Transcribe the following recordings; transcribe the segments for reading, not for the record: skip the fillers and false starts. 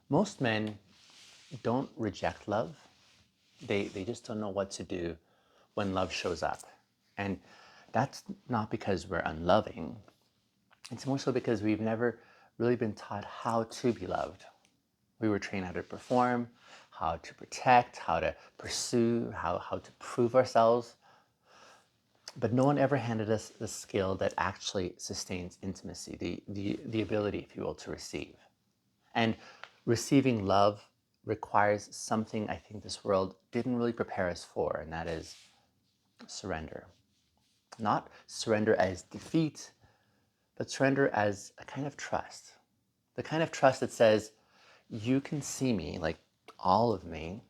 Most men don't reject love. They just don't know what to do when love shows up. And that's not because we're unloving. It's more so because we've never really been taught how to be loved. We were trained how to perform, how to protect, how to pursue, how to prove ourselves. But no one ever handed us the skill that actually sustains intimacy, the ability, if you will, to receive. And receiving love requires something I think this world didn't really prepare us for, and that is surrender. Not surrender as defeat, but surrender as a kind of trust. The kind of trust that says, you can see me, like all of me,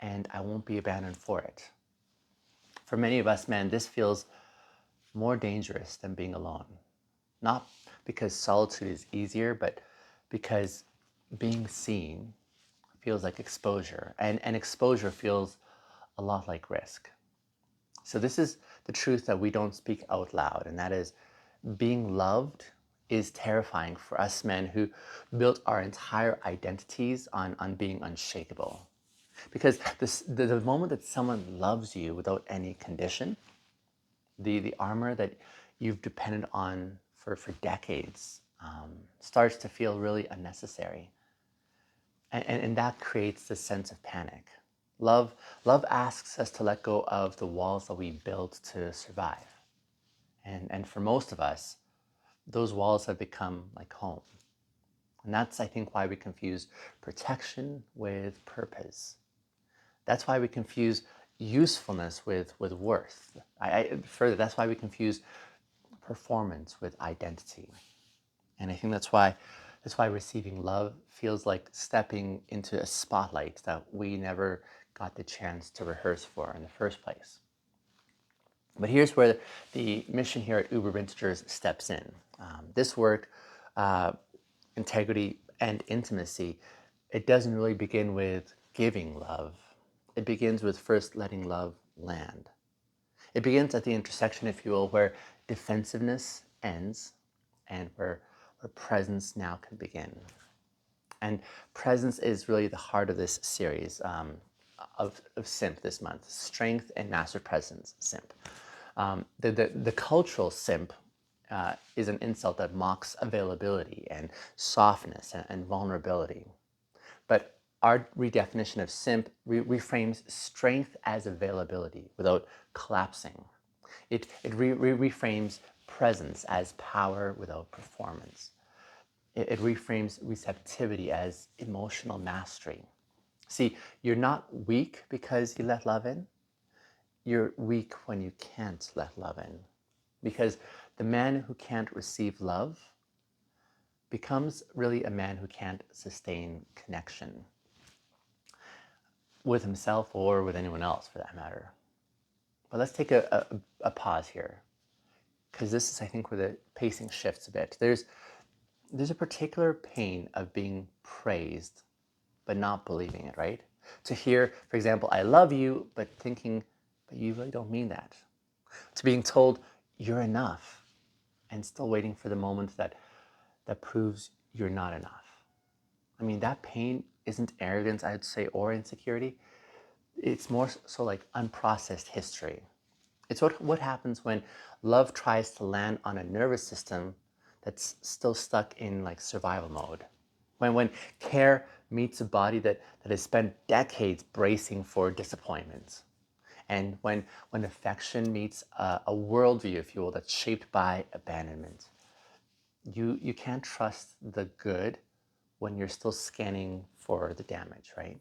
and I won't be abandoned for it. For many of us men, this feels more dangerous than being alone. Not because solitude is easier, but because being seen feels like exposure, and exposure feels a lot like risk. So this is the truth that we don't speak out loud, and that is being loved is terrifying for us men who built our entire identities on being unshakable. Because the moment that someone loves you without any condition, the armor that you've depended on for decades starts to feel really unnecessary. And that creates this sense of panic. Love, love asks us to let go of the walls that we built to survive. And for most of us, those walls have become like home. And that's, I think, why we confuse protection with purpose. That's why we confuse usefulness with worth. Further, that's why we confuse performance with identity. And I think that's why receiving love feels like stepping into a spotlight that we never got the chance to rehearse for in the first place. But here's where the mission here at Uber Bintegers steps in. This work, integrity and intimacy, it doesn't really begin with giving love. It begins with first letting love land. It begins at the intersection, if you will, where defensiveness ends and where presence now can begin. And presence is really the heart of this series of S.I.M.P this month, Strength and Master Presence, S.I.M.P. The cultural S.I.M.P is an insult that mocks availability and softness and vulnerability. But our redefinition of S.I.M.P reframes strength as availability without collapsing. It reframes presence as power without performance. It reframes receptivity as emotional mastery. See, you're not weak because you let love in. You're weak when you can't let love in. Because the man who can't receive love becomes really a man who can't sustain connection with himself or with anyone else for that matter. But let's take a pause here, because this is, I think, where the pacing shifts a bit. There's a particular pain of being praised but not believing it, right? To hear, for example, I love you, but thinking, but you really don't mean that. To being told you're enough and still waiting for the moment that proves you're not enough. I mean, that pain isn't arrogance, I'd say, or insecurity. It's more so like unprocessed history. It's what happens when love tries to land on a nervous system that's still stuck in like survival mode. When care meets a body that has spent decades bracing for disappointment. And when affection meets a worldview, if you will, that's shaped by abandonment. You can't trust the good when you're still scanning for the damage, right?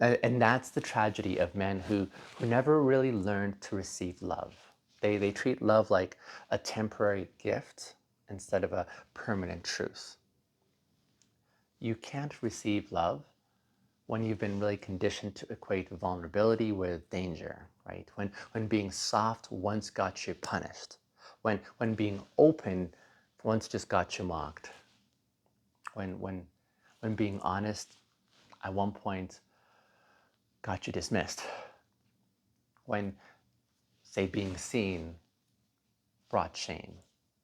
And that's the tragedy of men who never really learned to receive love. They treat love like a temporary gift instead of a permanent truth. You can't receive love when you've been really conditioned to equate vulnerability with danger, right? When being soft once got you punished. When being open once just got you mocked. When being honest at one point got you dismissed. When, say, being seen brought shame.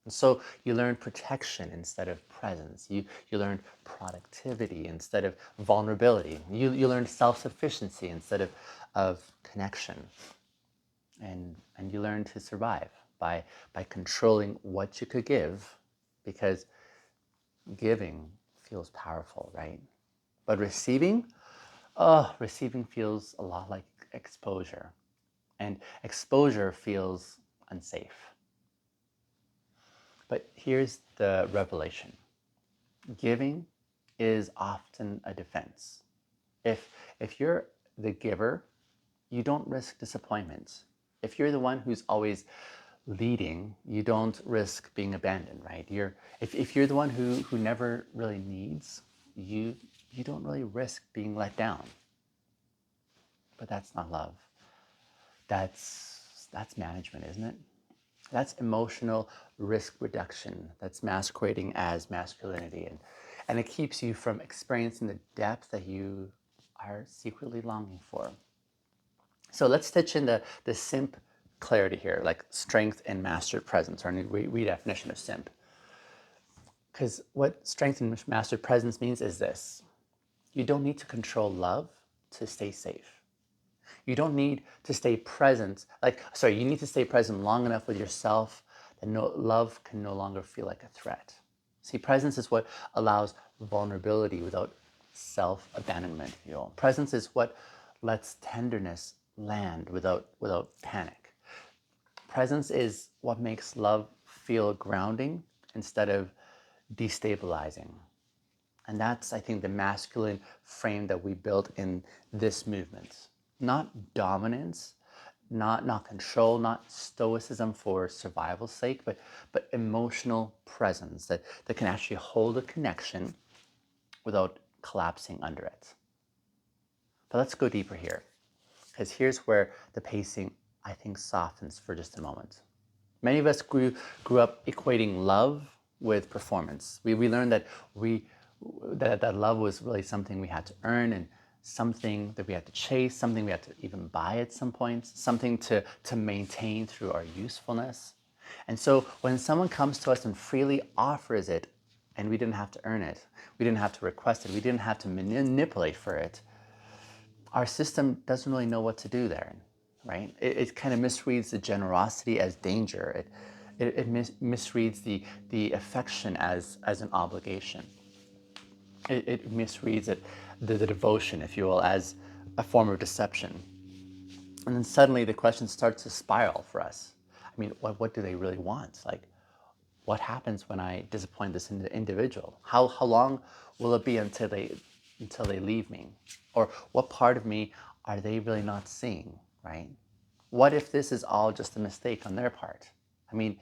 So you learn protection instead of presence. You learn productivity instead of vulnerability. You learn self-sufficiency instead of connection. And you learn to survive by controlling what you could give, because giving feels powerful, right? But receiving feels a lot like exposure. And exposure feels unsafe. But here's the revelation. Giving is often a defense. If you're the giver, you don't risk disappointment. If you're the one who's always leading, you don't risk being abandoned, right? If you're the one who never really needs, you don't really risk being let down. But that's not love. That's management, isn't it? That's emotional risk reduction. That's masquerading as masculinity. And it keeps you from experiencing the depth that you are secretly longing for. So let's stitch in the S.I.M.P clarity here, like strength and mastered presence, our new redefinition of S.I.M.P. Because what strength and mastered presence means is this. You don't need to control love to stay safe. You don't need to stay present, you need to stay present long enough with yourself that love can no longer feel like a threat. See, presence is what allows vulnerability without self-abandonment, if you will. Presence is what lets tenderness land without panic. Presence is what makes love feel grounding instead of destabilizing. And that's, I think, the masculine frame that we built in this movement. Not dominance, not control, not stoicism for survival's sake, but emotional presence that can actually hold a connection without collapsing under it. But let's go deeper here, because here's where the pacing, I think, softens for just a moment. Many of us grew up equating love with performance. We learned that love was really something we had to earn, and something that we had to chase, something we had to even buy at some point, something to maintain through our usefulness. And so when someone comes to us and freely offers it, and we didn't have to earn it, we didn't have to request it, we didn't have to manipulate for it, our system doesn't really know what to do there, right? It kind of misreads the generosity as danger. It misreads the affection as an obligation. It misreads the devotion, if you will, as a form of deception. And then suddenly the question starts to spiral for us. I mean, what do they really want? Like, what happens when I disappoint this individual? How long will it be until they leave me? Or what part of me are they really not seeing, right? What if this is all just a mistake on their part? I mean,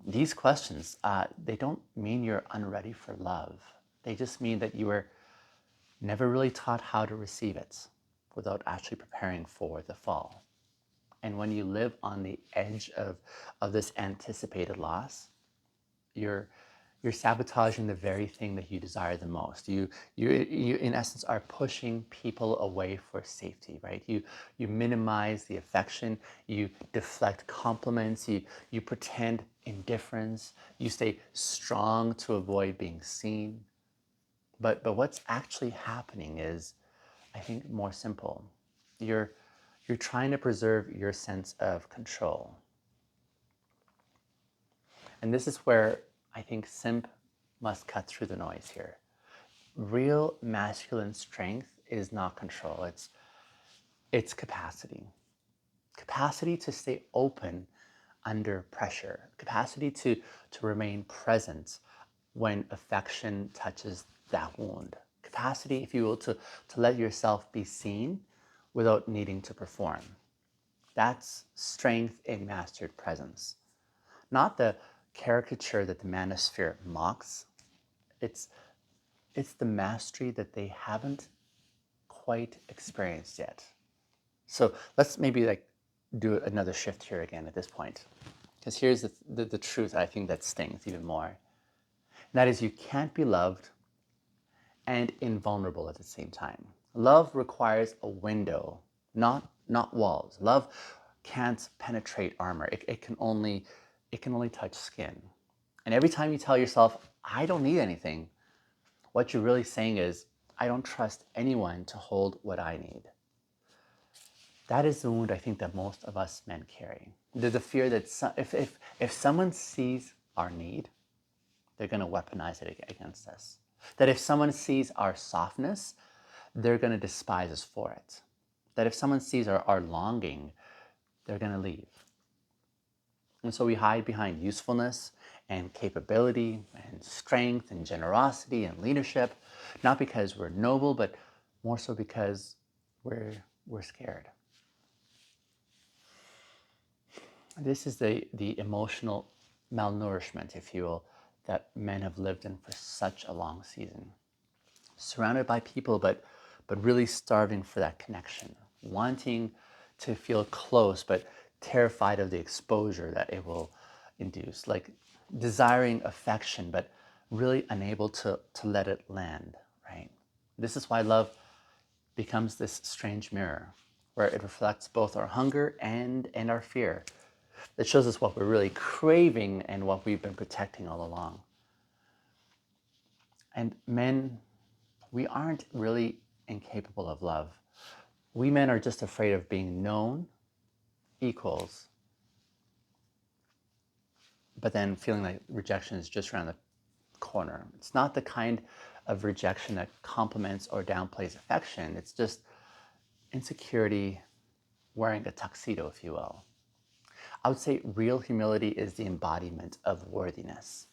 these questions, they don't mean you're unready for love. They just mean that you were never really taught how to receive it without actually preparing for the fall. And when you live on the edge of this anticipated loss, you're sabotaging the very thing that you desire the most. You in essence are pushing people away for safety, right? You minimize the affection, you deflect compliments, you pretend indifference, you stay strong to avoid being seen. But what's actually happening is, I think, more simple. You're trying to preserve your sense of control. And this is where I think S.I.M.P must cut through the noise here. Real masculine strength is not control, it's capacity. Capacity to stay open under pressure, capacity to remain present when affection touches that wound, capacity, if you will, to let yourself be seen without needing to perform. That's strength in mastered presence. Not the caricature that the manosphere mocks. It's the mastery that they haven't quite experienced yet. So let's maybe do another shift here again at this point. Because here's the truth, I think, that stings even more. And that is, you can't be loved and invulnerable at the same time. Love requires a window, not walls. Love can't penetrate armor. It can only touch skin. And every time you tell yourself, I don't need anything, what you're really saying is, I don't trust anyone to hold what I need. That is the wound I think that most of us men carry. There's a fear that if someone sees our need, they're going to weaponize it against us. That if someone sees our softness, they're going to despise us for it. That if someone sees our longing, they're going to leave. And so we hide behind usefulness and capability and strength and generosity and leadership, not because we're noble, but more so because we're scared. This is the emotional malnourishment, if you will, that men have lived in for such a long season. Surrounded by people, but really starving for that connection, wanting to feel close, but terrified of the exposure that it will induce, like desiring affection, but really unable to let it land, right? This is why love becomes this strange mirror where it reflects both our hunger and our fear. It shows us what we're really craving and what we've been protecting all along. And men, we aren't really incapable of love. We men are just afraid of being known equals, but then feeling like rejection is just around the corner. It's not the kind of rejection that compliments or downplays affection. It's just insecurity wearing a tuxedo, if you will. I would say real humility is the embodiment of worthiness.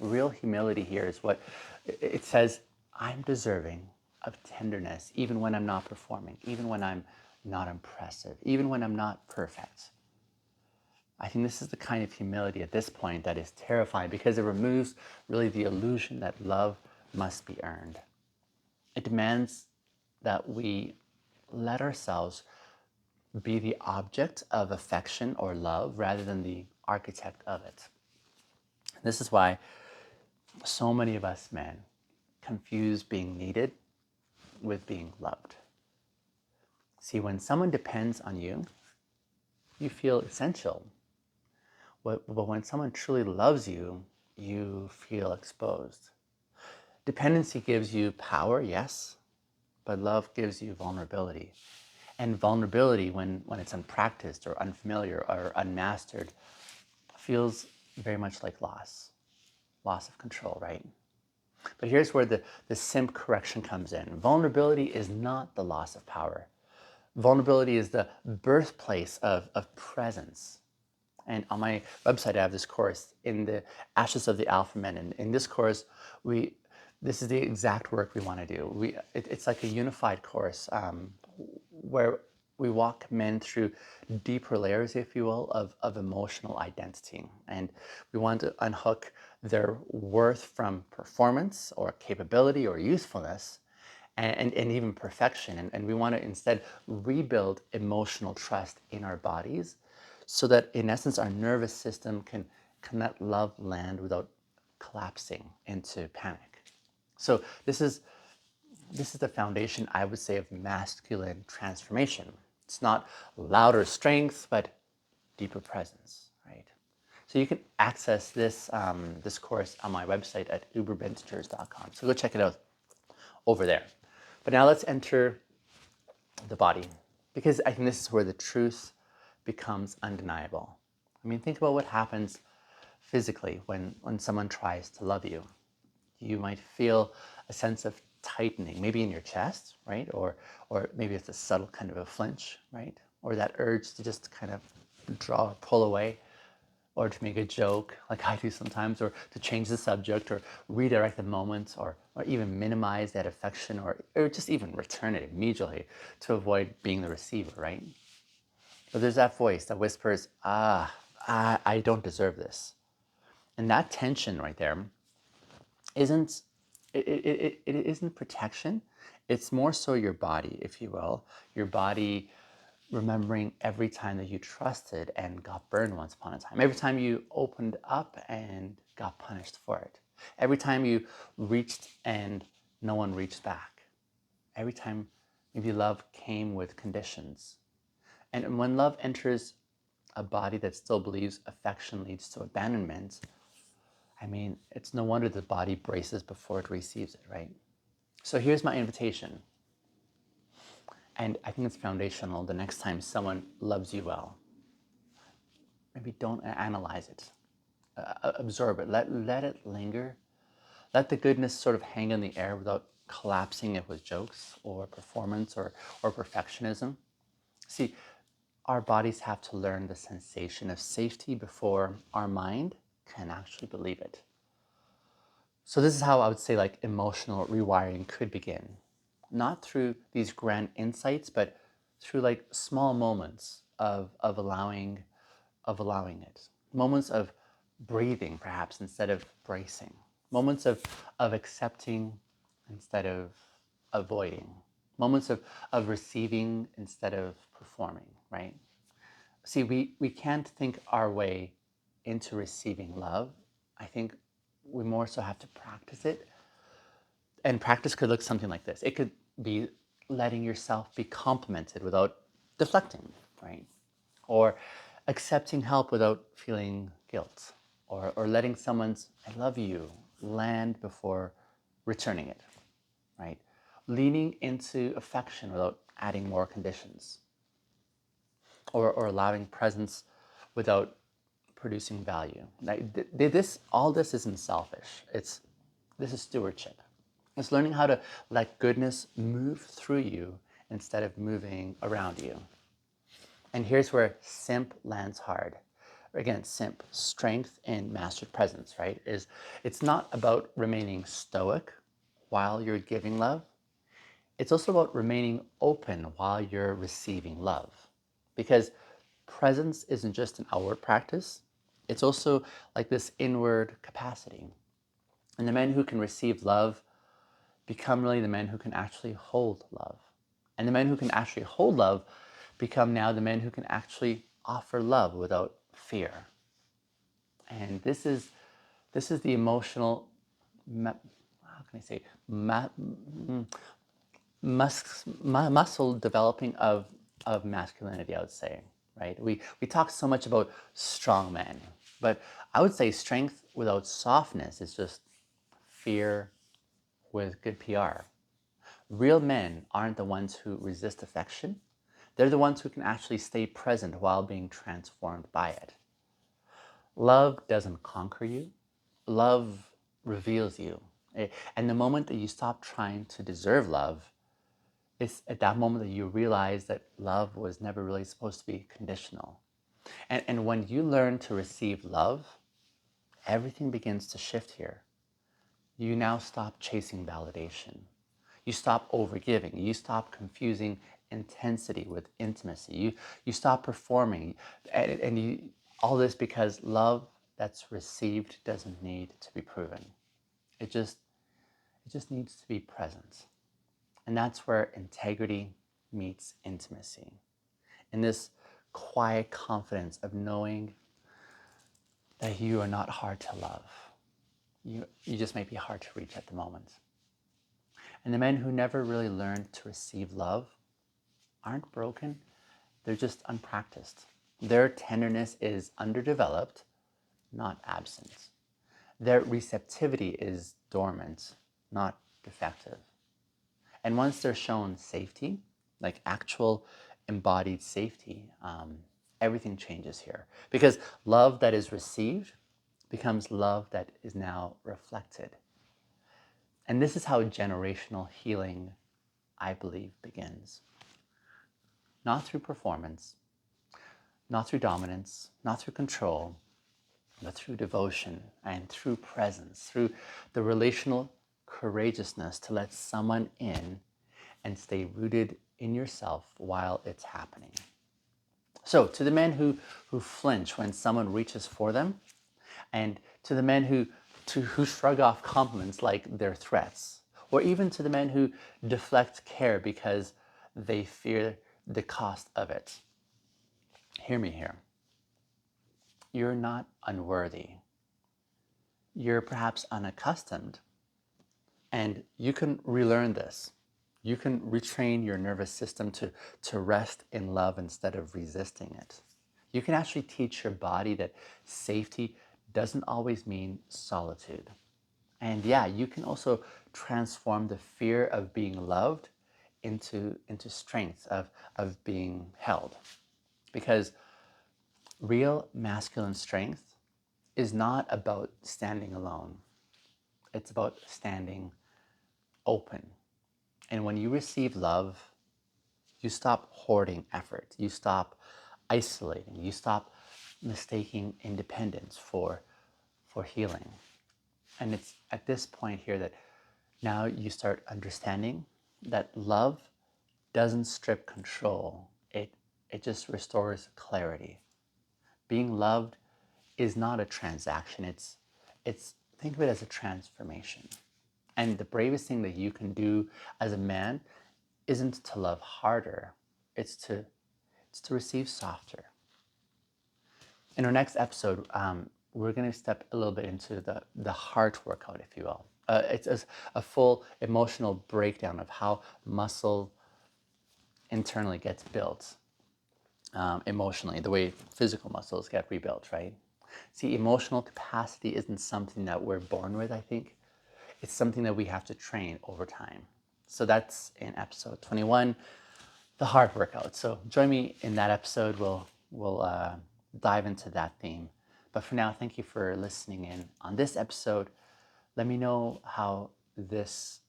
Real humility here is what it says, I'm deserving of tenderness, even when I'm not performing, even when I'm not impressive, even when I'm not perfect. I think this is the kind of humility at this point that is terrifying because it removes really the illusion that love must be earned. It demands that we let ourselves be the object of affection or love rather than the architect of it. This is why so many of us men confuse being needed with being loved. See, when someone depends on you, you feel essential. But when someone truly loves you, you feel exposed. Dependency gives you power, yes, but love gives you vulnerability. And vulnerability, when it's unpracticed or unfamiliar or unmastered, feels very much like loss of control, right? But here's where the S.I.M.P correction comes in. Vulnerability is not the loss of power. Vulnerability is the birthplace of presence. And on my website, I have this course, In the Ashes of the Alpha Men. And in this course, this is the exact work we want to do. It's like a unified course where we walk men through deeper layers, if you will, of emotional identity. And we want to unhook their worth from performance or capability or usefulness and even perfection. And we want to instead rebuild emotional trust in our bodies so that, in essence, our nervous system can let love land without collapsing into panic. So this is the foundation, I would say, of masculine transformation. It's not louder strength, but deeper presence, right? So you can access this course on my website at uberbintegers.com. So go check it out over there. But now let's enter the body, because I think this is where the truth becomes undeniable. I mean, think about what happens physically when someone tries to love you. You might feel a sense of tightening, maybe in your chest, right? Or maybe it's a subtle kind of a flinch, right? Or that urge to just kind of draw or pull away, or to make a joke like I do sometimes, or to change the subject, or redirect the moment, or even minimize that affection, or just even return it immediately to avoid being the receiver, right? But there's that voice that whispers, I don't deserve this. And that tension right there isn't it isn't protection. It's more so your body, if you will, your body remembering every time that you trusted and got burned once upon a time, every time you opened up and got punished for it, every time you reached and no one reached back, every time maybe love came with conditions. And when love enters a body that still believes affection leads to abandonment, I mean, it's no wonder the body braces before it receives it, right? So here's my invitation. And I think it's foundational. The next time someone loves you well, maybe don't analyze it. Absorb it. Let it linger. Let the goodness sort of hang in the air without collapsing it with jokes or performance or perfectionism. See, our bodies have to learn the sensation of safety before our mind can actually believe it. So this is how I would say like emotional rewiring could begin. Not through these grand insights, but through like small moments of allowing it. Moments of breathing perhaps instead of bracing. Moments of accepting instead of avoiding. Moments of receiving instead of performing, right? See, we can't think our way into receiving love. I think we more so have to practice it. And practice could look something like this. It could be letting yourself be complimented without deflecting, right? Or accepting help without feeling guilt. Or letting someone's I love you land before returning it, right? Leaning into affection without adding more conditions. Or allowing presence without producing value. Like, all this isn't selfish. This is stewardship. It's learning how to let goodness move through you instead of moving around you. And here's where S.I.M.P lands hard. Again, S.I.M.P, strength in mastered presence, right? It's not about remaining stoic while you're giving love. It's also about remaining open while you're receiving love. Because presence isn't just an outward practice, it's also like this inward capacity. And the men who can receive love become really the men who can actually hold love. And the men who can actually hold love become now the men who can actually offer love without fear. And this is the emotional, how can I say, muscle developing of masculinity, I would say, right? We talk so much about strong men, but I would say strength without softness is just fear with good PR. Real men aren't the ones who resist affection. They're the ones who can actually stay present while being transformed by it. Love doesn't conquer you. Love reveals you. And the moment that you stop trying to deserve love, it's at that moment that you realize that love was never really supposed to be conditional. And when you learn to receive love, everything begins to shift here. You now stop chasing validation. You stop overgiving. You stop confusing intensity with intimacy. You stop performing. And all this because love that's received doesn't need to be proven. It just needs to be present. And that's where integrity meets intimacy. In this quiet confidence of knowing that you are not hard to love. You just might be hard to reach at the moment. And the men who never really learned to receive love aren't broken, they're just unpracticed. Their tenderness is underdeveloped, not absent. Their receptivity is dormant, not defective. And once they're shown safety, like actual embodied safety, everything changes here. Because love that is received becomes love that is now reflected. And this is how generational healing, I believe, begins. Not through performance, not through dominance, not through control, but through devotion and through presence, through the relational courageousness to let someone in and stay rooted in yourself while it's happening. So, to the men who flinch when someone reaches for them, and to the men who shrug off compliments like they're threats, or even to the men who deflect care because they fear the cost of it. Hear me here. You're not unworthy. You're perhaps unaccustomed. And you can relearn this. You can retrain your nervous system to rest in love instead of resisting it. You can actually teach your body that safety doesn't always mean solitude. And yeah, you can also transform the fear of being loved into strength of being held. Because real masculine strength is not about standing alone. It's about standing open. And when you receive love, you stop hoarding effort. You stop isolating. You stop mistaking independence for healing. And it's at this point here that now you start understanding that love doesn't strip control. It just restores clarity. Being loved is not a transaction. It's think of it as a transformation. And the bravest thing that you can do as a man isn't to love harder. It's to receive softer. In our next episode, we're going to step a little bit into the heart workout, if you will. It's a full emotional breakdown of how muscle internally gets built emotionally, the way physical muscles get rebuilt, right? See, emotional capacity isn't something that we're born with, I think. It's something that we have to train over time. So that's in episode 21, the heart workout. So join me in that episode. We'll dive into that theme. But for now, thank you for listening in on this episode. Let me know how this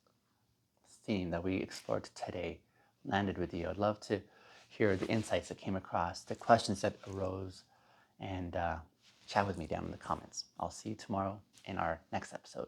theme that we explored today landed with you. I'd love to hear the insights that came across, the questions that arose, and chat with me down in the comments. I'll see you tomorrow in our next episode.